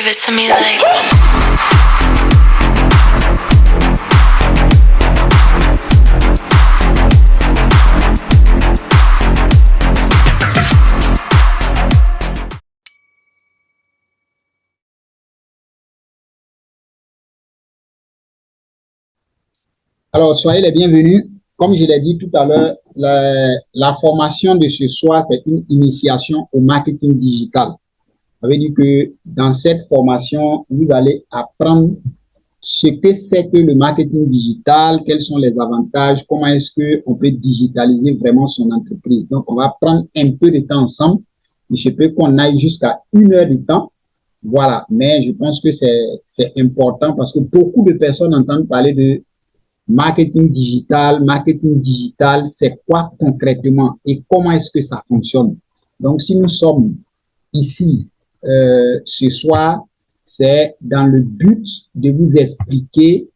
Give it to me like. Alors, soyez les bienvenus. Comme je l'ai dit tout à l'heure, la formation de ce soir, c'est une initiation au marketing digital. Ça veut dire que dans cette formation, vous allez apprendre ce que c'est que le marketing digital, quels sont les avantages, comment est-ce qu'on peut digitaliser vraiment son entreprise. Donc, on va prendre un peu de temps ensemble. Il se peut qu'on aille jusqu'à 1 heure de temps. Voilà, mais je pense que c'est important parce que beaucoup de personnes entendent parler de marketing digital, c'est quoi concrètement et comment est-ce que ça fonctionne? Donc, si nous sommes ici ce soir, c'est dans le but de vous expliquer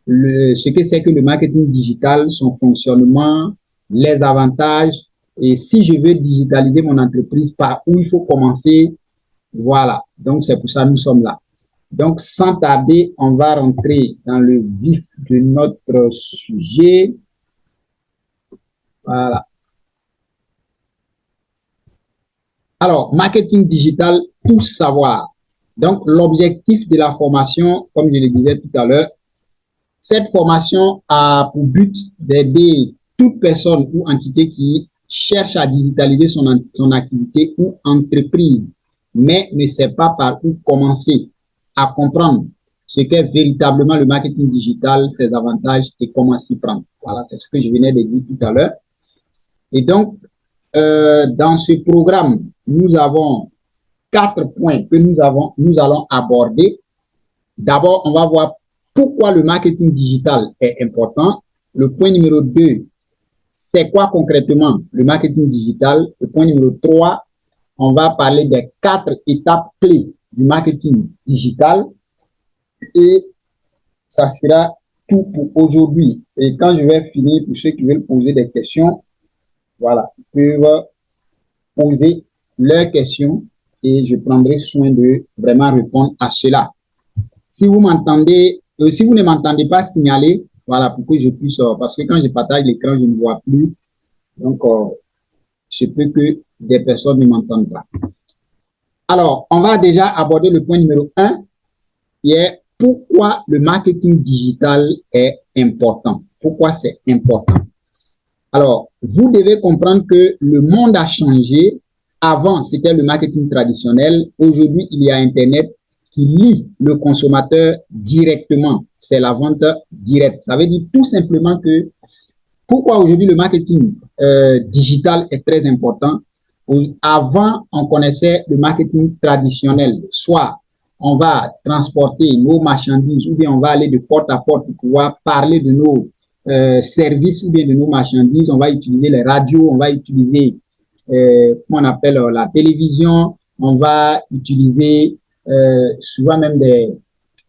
ce que c'est que le marketing digital, son fonctionnement, les avantages et si je veux digitaliser mon entreprise, par où il faut commencer. Voilà, donc c'est pour ça que nous sommes là. Donc, sans tarder, on va rentrer dans le vif de notre sujet. Voilà. Alors, marketing digital, tout savoir. Donc, l'objectif de la formation, comme je le disais tout à l'heure, cette formation a pour but d'aider toute personne ou entité qui cherche à digitaliser son activité ou entreprise, mais ne sait pas par où commencer à comprendre ce qu'est véritablement le marketing digital, ses avantages et comment s'y prendre. Voilà, c'est ce que je venais de dire tout à l'heure. Et donc, dans ce programme, nous avons 4 points que nous allons aborder. D'abord, on va voir pourquoi le marketing digital est important. Le point numéro 2, c'est quoi concrètement le marketing digital? Le point numéro 3, on va parler des 4 étapes clés du marketing digital et ça sera tout pour aujourd'hui. Et quand je vais finir, pour ceux qui veulent poser des questions, voilà, ils peuvent poser leurs questions et je prendrai soin de vraiment répondre à cela. Si vous m'entendez, si vous ne m'entendez pas, signaler, voilà, pour que je puisse, parce que quand je partage l'écran, je ne vois plus. Donc, je peux que des personnes ne m'entendent pas. Alors, on va déjà aborder le point numéro 1, qui est pourquoi le marketing digital est important. Pourquoi c'est important? Alors, vous devez comprendre que le monde a changé. Avant, c'était le marketing traditionnel. Aujourd'hui, il y a Internet qui lie le consommateur directement. C'est la vente directe. Ça veut dire tout simplement que pourquoi aujourd'hui le marketing digital est très important. Avant, on connaissait le marketing traditionnel. Soit on va transporter nos marchandises ou bien on va aller de porte à porte pour pouvoir parler de nos services ou bien de nos marchandises. On va utiliser les radios, on va utiliser comment on appelle la télévision, on va utiliser souvent même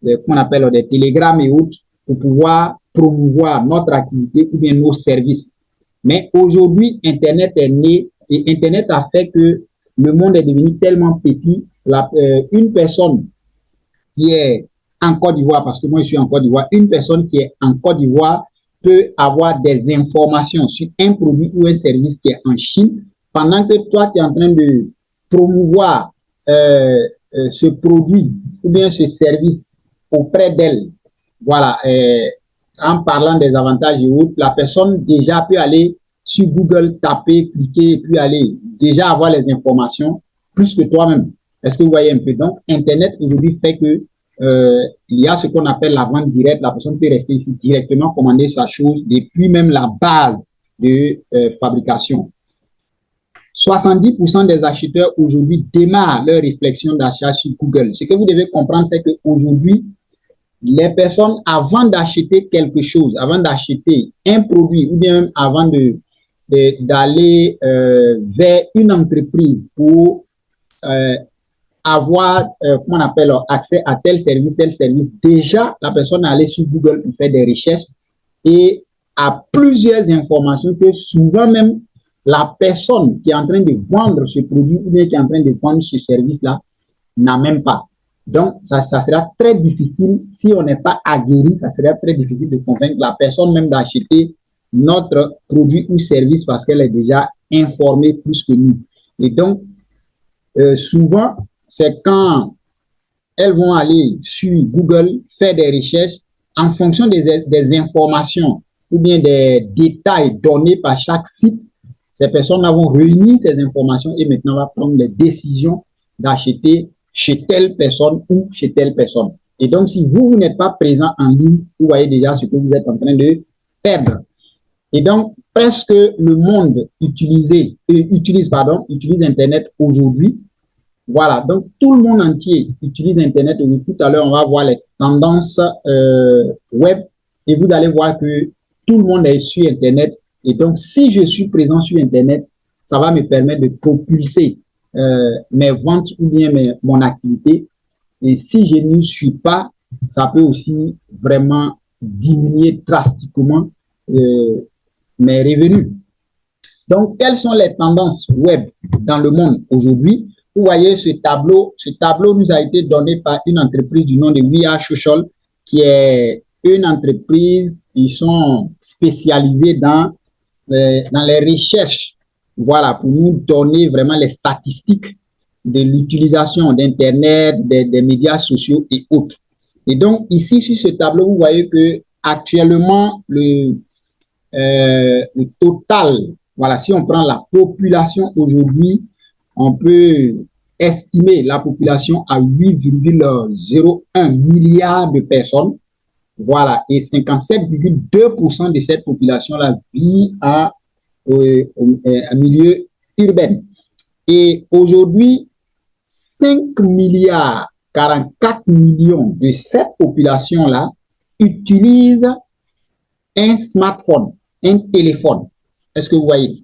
comment on appelle des télégrammes et autres pour pouvoir promouvoir notre activité ou bien nos services. Mais aujourd'hui, Internet est né et Internet a fait que le monde est devenu tellement petit. Une personne qui est en Côte d'Ivoire, parce que moi je suis en Côte d'Ivoire, une personne qui est en Côte d'Ivoire peut avoir des informations sur un produit ou un service qui est en Chine, pendant que toi tu es en train de promouvoir ce produit ou bien ce service auprès d'elle. Voilà, en parlant des avantages et autres, la personne déjà peut aller sur Google, taper, cliquer et puis aller déjà avoir les informations plus que toi-même. Est-ce que vous voyez un peu? Donc, Internet aujourd'hui fait que il y a ce qu'on appelle la vente directe. La personne peut rester ici directement, commander sa chose depuis même la base de fabrication. 70% des acheteurs aujourd'hui démarrent leur réflexion d'achat sur Google. Ce que vous devez comprendre, c'est qu'aujourd'hui, les personnes, avant d'acheter quelque chose, avant d'acheter un produit ou bien avant d'aller vers une entreprise pour avoir, comment on appelle, accès à tel service, déjà, la personne est allée sur Google pour faire des recherches et a plusieurs informations que souvent même la personne qui est en train de vendre ce produit ou bien qui est en train de vendre ce service-là n'a même pas. Donc, ça sera très difficile, si on n'est pas aguerri, ça sera très difficile de convaincre la personne même d'acheter notre produit ou service parce qu'elle est déjà informée plus que nous. Et donc, souvent, c'est quand elles vont aller sur Google faire des recherches en fonction des informations ou bien des détails donnés par chaque site. Ces personnes-là vont réunir ces informations et maintenant vont prendre les décisions d'acheter chez telle personne ou chez telle personne. Et donc, si vous n'êtes pas présent en ligne, vous voyez déjà ce que vous êtes en train de perdre. Et donc, presque le monde utilise Internet aujourd'hui. Voilà, donc tout le monde entier utilise Internet. Tout à l'heure, on va voir les tendances web et vous allez voir que tout le monde est sur Internet. Et donc, si je suis présent sur Internet, ça va me permettre de propulser mes ventes ou bien mon activité. Et si je n'y suis pas, ça peut aussi vraiment diminuer drastiquement mes revenus. Donc, quelles sont les tendances web dans le monde aujourd'hui? Vous voyez ce tableau nous a été donné par une entreprise du nom de We Are Social, qui est une entreprise, ils sont spécialisés dans les recherches, voilà, pour nous donner vraiment les statistiques de l'utilisation d'Internet, des médias sociaux et autres. Et donc, ici, sur ce tableau, vous voyez que actuellement, le total, voilà, si on prend la population aujourd'hui, on peut estimer la population à 8,01 milliards de personnes. Voilà, et 57,2% de cette population-là vit en milieu urbain. Et aujourd'hui, 5 milliards 44 millions de cette population-là utilisent un smartphone, un téléphone. Est-ce que vous voyez?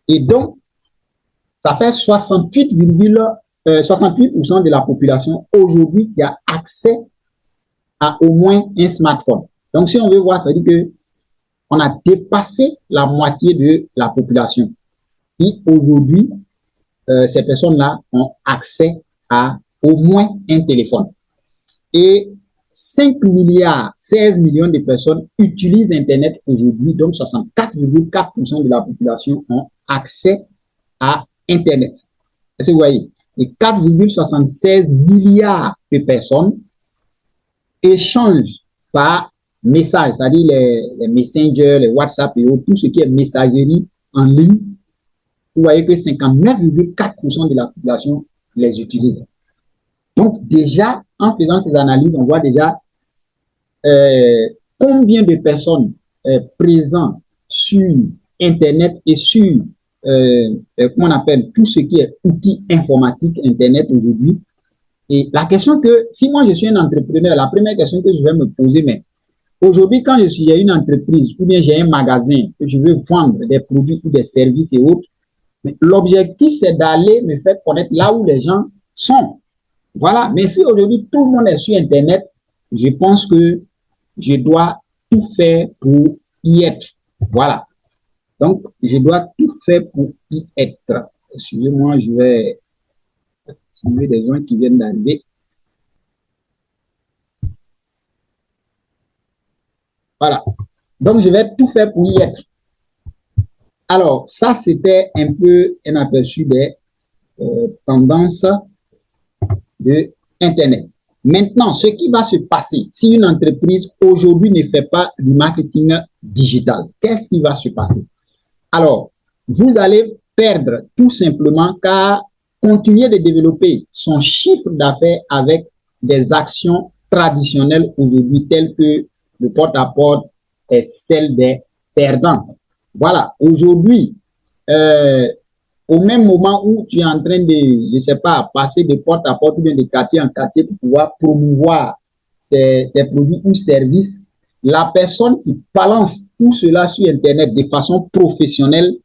Et donc, ça fait 68% de la population aujourd'hui qui a accès à au moins un smartphone. Donc, si on veut voir, ça veut dire qu'on a dépassé la moitié de la population. Et aujourd'hui, ces personnes-là ont accès à au moins un téléphone. Et 5 milliards 16 millions de personnes utilisent Internet aujourd'hui, donc 64,4% de la population ont accès à Internet. Est-ce que vous voyez? Et 4,76 milliards de personnes échangent par message, c'est-à-dire les messengers, les WhatsApp et autres, tout ce qui est messagerie en ligne. Vous voyez que 59,4% de la population les utilise. Donc déjà, en faisant ces analyses, on voit déjà combien de personnes présentes sur Internet et sur comment on appelle tout ce qui est outils informatiques Internet aujourd'hui. Et la question que, si moi je suis un entrepreneur, la première question que je vais me poser, mais aujourd'hui, quand je suis une entreprise ou bien j'ai un magasin que je veux vendre des produits ou des services et autres, l'objectif c'est d'aller me faire connaître là où les gens sont. Voilà. Mais si aujourd'hui tout le monde est sur Internet, je pense que je dois tout faire pour y être. Voilà. Donc, je dois tout faire pour y être. Excusez-moi, je vais suivre des gens qui viennent d'arriver. Voilà. Donc, je vais tout faire pour y être. Alors, ça, c'était un peu un aperçu des tendances de Internet. Maintenant, ce qui va se passer si une entreprise aujourd'hui ne fait pas du marketing digital, qu'est-ce qui va se passer? Alors, vous allez perdre tout simplement car continuer de développer son chiffre d'affaires avec des actions traditionnelles aujourd'hui telles que le porte-à-porte est celle des perdants. Voilà, aujourd'hui, au même moment où tu es en train de, je ne sais pas, passer de porte à porte ou bien de quartier en quartier pour pouvoir promouvoir tes produits ou services, la personne qui balance tout cela sur Internet de façon professionnelle,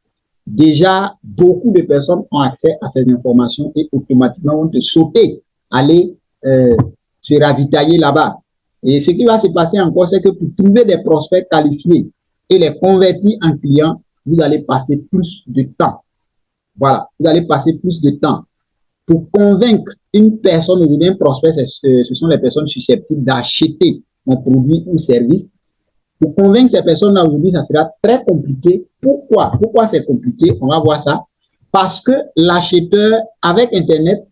déjà beaucoup de personnes ont accès à ces informations et automatiquement vont te sauter, aller se ravitailler là-bas. Et ce qui va se passer encore, c'est que pour trouver des prospects qualifiés et les convertir en clients, vous allez passer plus de temps. Voilà, vous allez passer plus de temps. Pour convaincre une personne ou un prospect, ce sont les personnes susceptibles d'acheter mon produit ou service. Pour convaincre ces personnes-là aujourd'hui, ça sera très compliqué. Pourquoi? Pourquoi c'est compliqué? On va voir ça. Parce que l'acheteur, avec Internet,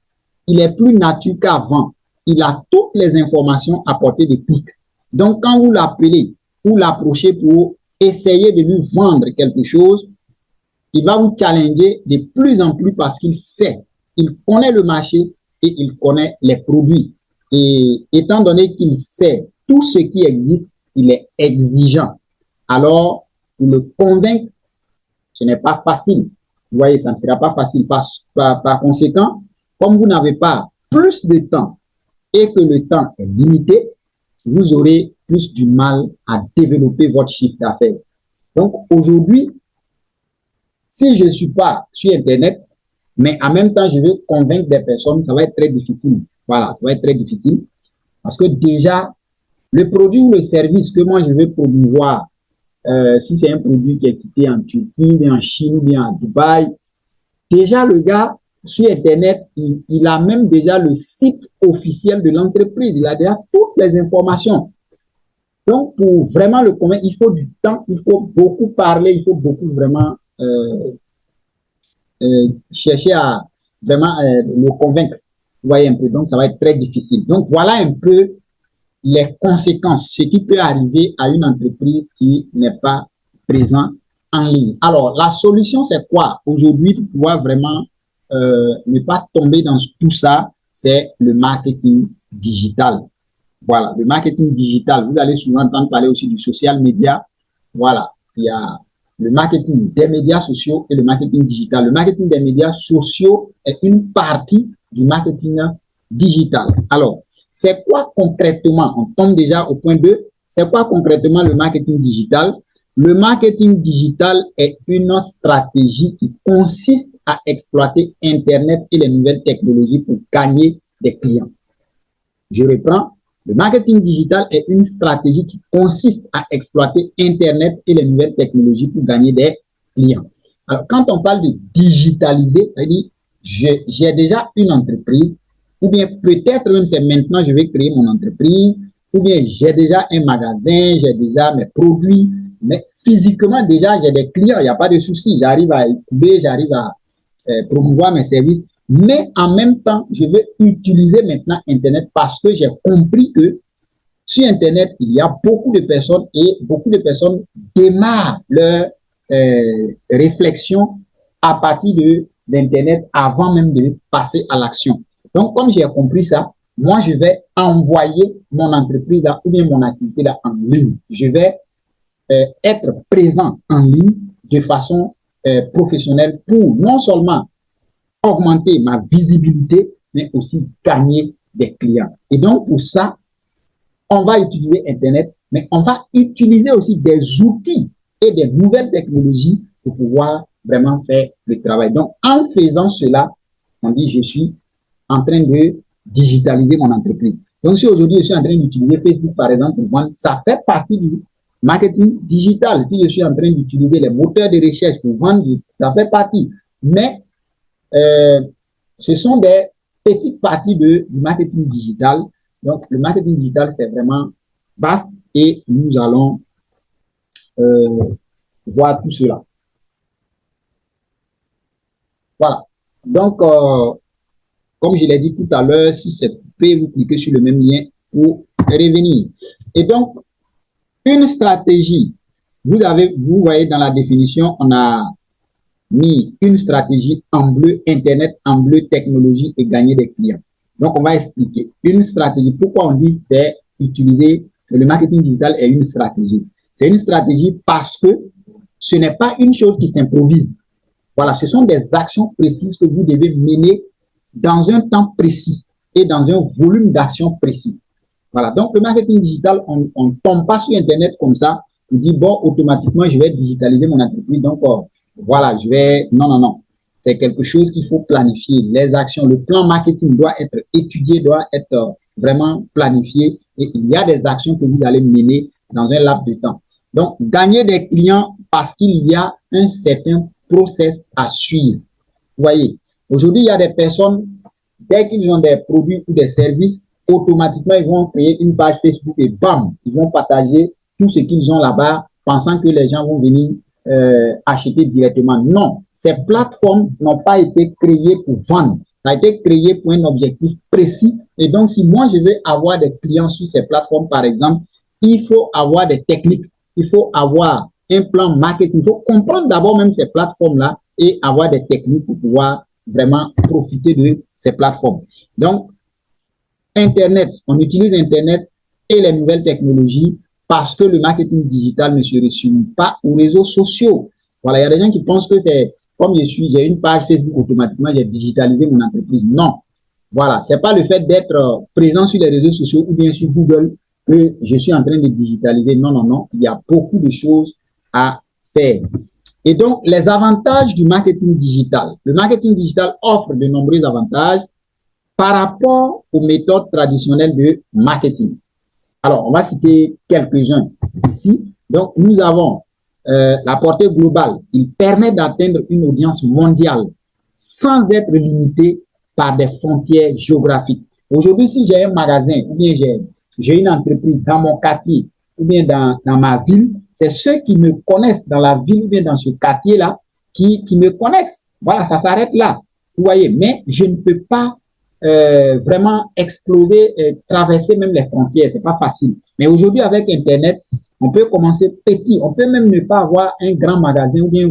il est plus nature qu'avant. Il a toutes les informations à portée de clic. Donc, quand vous l'appelez ou l'approchez pour essayer de lui vendre quelque chose, il va vous challenger de plus en plus parce qu'il sait, il connaît le marché et il connaît les produits. Et étant donné qu'il sait tout ce qui existe, il est exigeant. Alors, pour le convaincre, ce n'est pas facile. Vous voyez, ça ne sera pas facile. Par conséquent, comme vous n'avez pas plus de temps et que le temps est limité, vous aurez plus du mal à développer votre chiffre d'affaires. Donc, aujourd'hui, si je ne suis pas sur Internet, mais en même temps, je veux convaincre des personnes, ça va être très difficile. Voilà, ça va être très difficile. Parce que déjà, le produit ou le service que moi je veux promouvoir, si c'est un produit qui est quitté en Turquie, bien en Chine ou bien à Dubaï, déjà le gars sur Internet, il a même déjà le site officiel de l'entreprise. Il a déjà toutes les informations. Donc, pour vraiment le convaincre, il faut du temps, il faut beaucoup parler, il faut beaucoup vraiment chercher à vraiment le convaincre. Vous voyez un peu, donc ça va être très difficile. Donc, voilà un peu les conséquences, ce qui peut arriver à une entreprise qui n'est pas présente en ligne. Alors, la solution, c'est quoi? Aujourd'hui, pour pouvoir vraiment ne pas tomber dans tout ça, c'est le marketing digital. Voilà, le marketing digital. Vous allez souvent entendre parler aussi du social media. Voilà, il y a le marketing des médias sociaux et le marketing digital. Le marketing des médias sociaux est une partie du marketing digital. Alors, c'est quoi concrètement? On tombe déjà au point 2. C'est quoi concrètement le marketing digital? Le marketing digital est une stratégie qui consiste à exploiter Internet et les nouvelles technologies pour gagner des clients. Je reprends. Le marketing digital est une stratégie qui consiste à exploiter Internet et les nouvelles technologies pour gagner des clients. Alors, quand on parle de digitaliser, c'est-à-dire, j'ai déjà une entreprise, ou bien peut-être même c'est maintenant je vais créer mon entreprise, ou bien j'ai déjà un magasin, j'ai déjà mes produits, mais physiquement déjà j'ai des clients, il n'y a pas de souci, j'arrive à écouler, j'arrive à promouvoir mes services, mais en même temps, je veux utiliser maintenant Internet parce que j'ai compris que sur Internet, il y a beaucoup de personnes et beaucoup de personnes démarrent leur réflexion à partir d'Internet avant même de passer à l'action. Donc, comme j'ai compris ça, moi, je vais envoyer mon entreprise là, ou bien mon activité là en ligne. Je vais être présent en ligne de façon professionnelle pour non seulement augmenter ma visibilité, mais aussi gagner des clients. Et donc, pour ça, on va utiliser Internet, mais on va utiliser aussi des outils et des nouvelles technologies pour pouvoir vraiment faire le travail. Donc, en faisant cela, on dit, je suis en train de digitaliser mon entreprise. Donc, si aujourd'hui, je suis en train d'utiliser Facebook, par exemple, pour vendre, ça fait partie du marketing digital. Si je suis en train d'utiliser les moteurs de recherche pour vendre, ça fait partie. Mais ce sont des petites parties du marketing digital. Donc, le marketing digital, c'est vraiment vaste et nous allons voir tout cela. Voilà. Donc, comme je l'ai dit tout à l'heure, si c'est coupé, vous cliquez sur le même lien pour revenir. Et donc, une stratégie, vous voyez dans la définition, on a mis une stratégie en bleu, Internet, en bleu, technologie et gagner des clients. Donc, on va expliquer une stratégie. Pourquoi on dit c'est utiliser, le marketing digital est une stratégie. C'est une stratégie parce que ce n'est pas une chose qui s'improvise. Voilà, ce sont des actions précises que vous devez mener dans un temps précis et dans un volume d'action précis. Voilà, donc le marketing digital, on ne tombe pas sur Internet comme ça, on dit, bon, automatiquement, je vais digitaliser mon entreprise, donc voilà, je vais... Non, non, non. C'est quelque chose qu'il faut planifier. Les actions, le plan marketing doit être étudié, doit être vraiment planifié et il y a des actions que vous allez mener dans un laps de temps. Donc, gagner des clients parce qu'il y a un certain process à suivre. Vous voyez, aujourd'hui, il y a des personnes dès qu'ils ont des produits ou des services, automatiquement, ils vont créer une page Facebook et bam, ils vont partager tout ce qu'ils ont là-bas, pensant que les gens vont venir acheter directement. Non, ces plateformes n'ont pas été créées pour vendre. Ça a été créé pour un objectif précis. Et donc, si moi, je veux avoir des clients sur ces plateformes, par exemple, il faut avoir des techniques, il faut avoir un plan marketing, il faut comprendre d'abord même ces plateformes-là et avoir des techniques pour pouvoir vraiment profiter de ces plateformes. Donc, Internet, on utilise Internet et les nouvelles technologies parce que le marketing digital ne se résume pas aux réseaux sociaux. Voilà, il y a des gens qui pensent que c'est comme j'ai une page Facebook automatiquement, j'ai digitalisé mon entreprise. Non. Voilà, c'est pas le fait d'être présent sur les réseaux sociaux ou bien sur Google que je suis en train de digitaliser. Non, non, non. Il y a beaucoup de choses à faire. Et donc, les avantages du marketing digital. Le marketing digital offre de nombreux avantages par rapport aux méthodes traditionnelles de marketing. Alors, on va citer quelques-uns ici. Donc, nous avons la portée globale. Il permet d'atteindre une audience mondiale sans être limité par des frontières géographiques. Aujourd'hui, si j'ai un magasin ou bien j'ai une entreprise dans mon quartier ou bien dans ma ville, c'est ceux qui me connaissent dans la ville ou bien dans ce quartier-là qui me connaissent. Voilà, ça s'arrête là. Vous voyez, mais je ne peux pas vraiment exploser, traverser même les frontières. C'est pas facile. Mais aujourd'hui, avec Internet, on peut commencer petit. On peut même ne pas avoir un grand magasin ou bien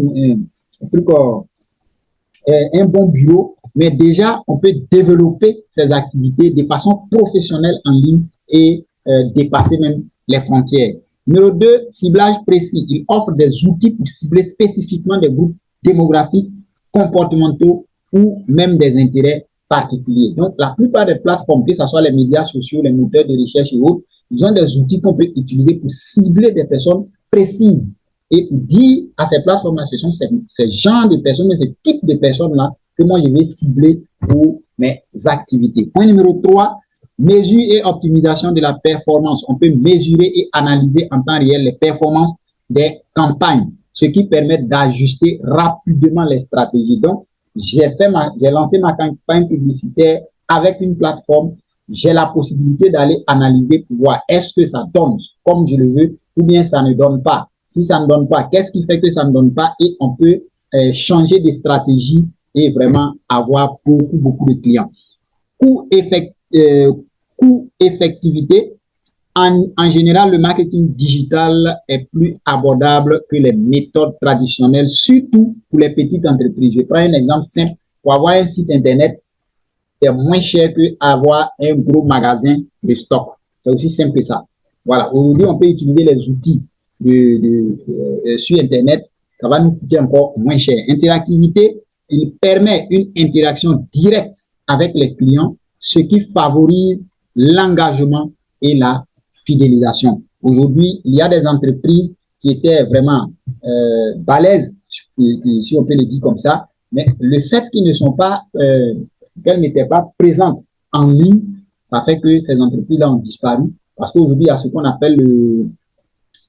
un bon bureau, mais déjà, on peut développer ses activités de façon professionnelle en ligne et dépasser même les frontières. Numéro 2, ciblage précis. Il offre des outils pour cibler spécifiquement des groupes démographiques, comportementaux ou même des intérêts particuliers. Donc, la plupart des plateformes, que ce soit les médias sociaux, les moteurs de recherche et autres, ils ont des outils qu'on peut utiliser pour cibler des personnes précises et dire à ces plateformes-là, ce sont ces genres de personnes, ces types de personnes-là que moi, je vais cibler pour mes activités. Point numéro 3, mesure et optimisation de la performance. On peut mesurer et analyser en temps réel les performances des campagnes, ce qui permet d'ajuster rapidement les stratégies. Donc, j'ai lancé ma campagne publicitaire avec une plateforme. J'ai la possibilité d'aller analyser pour voir est-ce que ça donne comme je le veux ou bien ça ne donne pas. Si ça ne donne pas, qu'est-ce qui fait que ça ne donne pas? Et on peut changer de stratégie et vraiment avoir beaucoup de clients. Coût effectivité. En général, le marketing digital est plus abordable que les méthodes traditionnelles, surtout pour les petites entreprises. Je prends un exemple simple. Pour avoir un site Internet, c'est moins cher qu'avoir un gros magasin de stock. C'est aussi simple que ça. Voilà. Aujourd'hui, on peut utiliser les outils sur Internet. Ça va nous coûter encore moins cher. Interactivité, il permet une interaction directe avec les clients, ce qui favorise l'engagement et la fidélisation. Aujourd'hui, il y a des entreprises qui étaient vraiment balèzes, si on peut le dire comme ça, mais le fait qu'ils ne sont pas, qu'elles n'étaient pas présentes en ligne, ça fait que ces entreprises-là ont disparu parce qu'aujourd'hui, il y a ce qu'on appelle le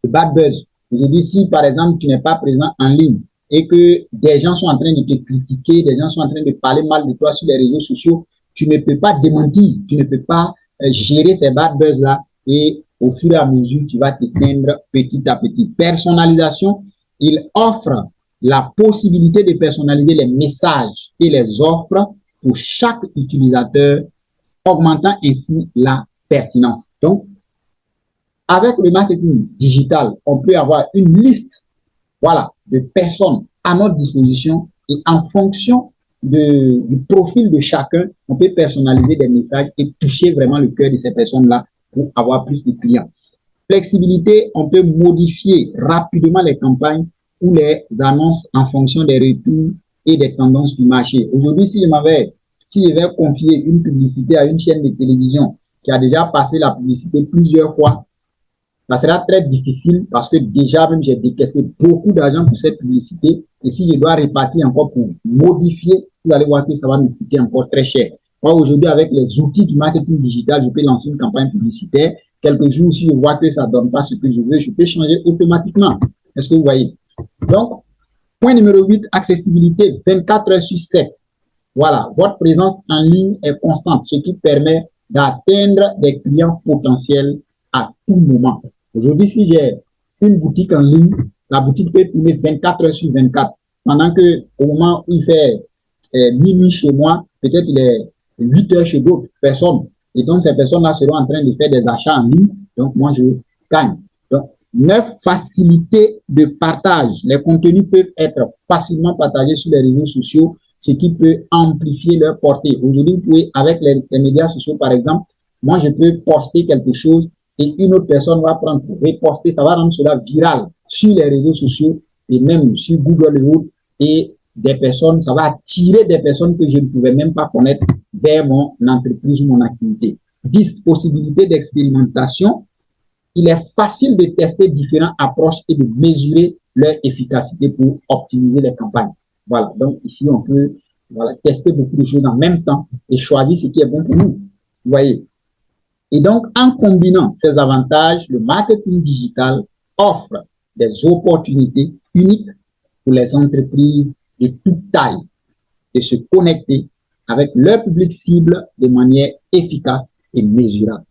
bad buzz. Aujourd'hui, si par exemple, tu n'es pas présent en ligne et que des gens sont en train de te critiquer, des gens sont en train de parler mal de toi sur les réseaux sociaux, tu ne peux pas démentir, tu ne peux pas gérer ces bad buzz-là et au fur et à mesure, tu vas t'éteindre petit à petit. Personnalisation, il offre la possibilité de personnaliser les messages et les offres pour chaque utilisateur, augmentant ainsi la pertinence. Donc, avec le marketing digital, on peut avoir une liste, voilà, de personnes à notre disposition et en fonction du profil de chacun, on peut personnaliser des messages et toucher vraiment le cœur de ces personnes-là pour avoir plus de clients. Flexibilité, on peut modifier rapidement les campagnes ou les annonces en fonction des retours et des tendances du marché. Aujourd'hui, si je vais confier une publicité à une chaîne de télévision qui a déjà passé la publicité plusieurs fois, ça sera très difficile parce que déjà même j'ai décaissé beaucoup d'argent pour cette publicité et si je dois répartir encore pour modifier, vous allez voir que ça va me coûter encore très cher. Moi, aujourd'hui, avec les outils du marketing digital, je peux lancer une campagne publicitaire. Quelques jours, si je vois que ça ne donne pas ce que je veux, je peux changer automatiquement. Est-ce que vous voyez? Donc, point numéro 8, accessibilité 24 heures sur 7. Voilà, votre présence en ligne est constante, ce qui permet d'atteindre des clients potentiels à tout moment. Aujourd'hui, si j'ai une boutique en ligne, la boutique peut tourner 24 heures sur 24, pendant que au moment où il fait minuit chez moi, peut-être il est 8 heures chez d'autres personnes. Et donc, ces personnes-là seront en train de faire des achats en ligne. Donc, moi, je gagne. Donc, 9 facilités de partage. Les contenus peuvent être facilement partagés sur les réseaux sociaux, ce qui peut amplifier leur portée. Aujourd'hui, vous pouvez, avec les médias sociaux, par exemple, moi, je peux poster quelque chose et une autre personne va prendre pour reposter. Ça va rendre cela viral sur les réseaux sociaux et même sur Google et autres. Et des personnes, ça va attirer des personnes que je ne pouvais même pas connaître vers mon entreprise ou mon activité. 10 possibilités d'expérimentation. Il est facile de tester différentes approches et de mesurer leur efficacité pour optimiser les campagnes. Voilà, donc ici, on peut tester beaucoup de choses en même temps et choisir ce qui est bon pour nous. Vous voyez. Et donc, en combinant ces avantages, le marketing digital offre des opportunités uniques pour les entreprises de toute taille de se connecter avec leur public cible de manière efficace et mesurable.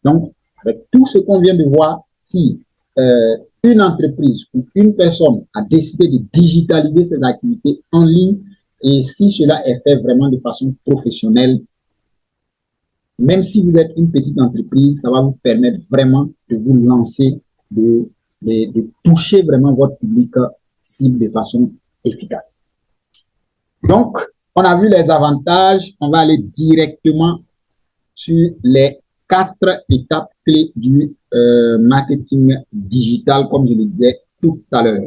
Donc, avec tout ce qu'on vient de voir, si une entreprise ou une personne a décidé de digitaliser ses activités en ligne et si cela est fait vraiment de façon professionnelle, même si vous êtes une petite entreprise, ça va vous permettre vraiment de vous lancer, de toucher vraiment votre public cible de façon efficace. Donc, on a vu les avantages. On va aller directement sur les 4 étapes clés du marketing digital, comme je le disais tout à l'heure.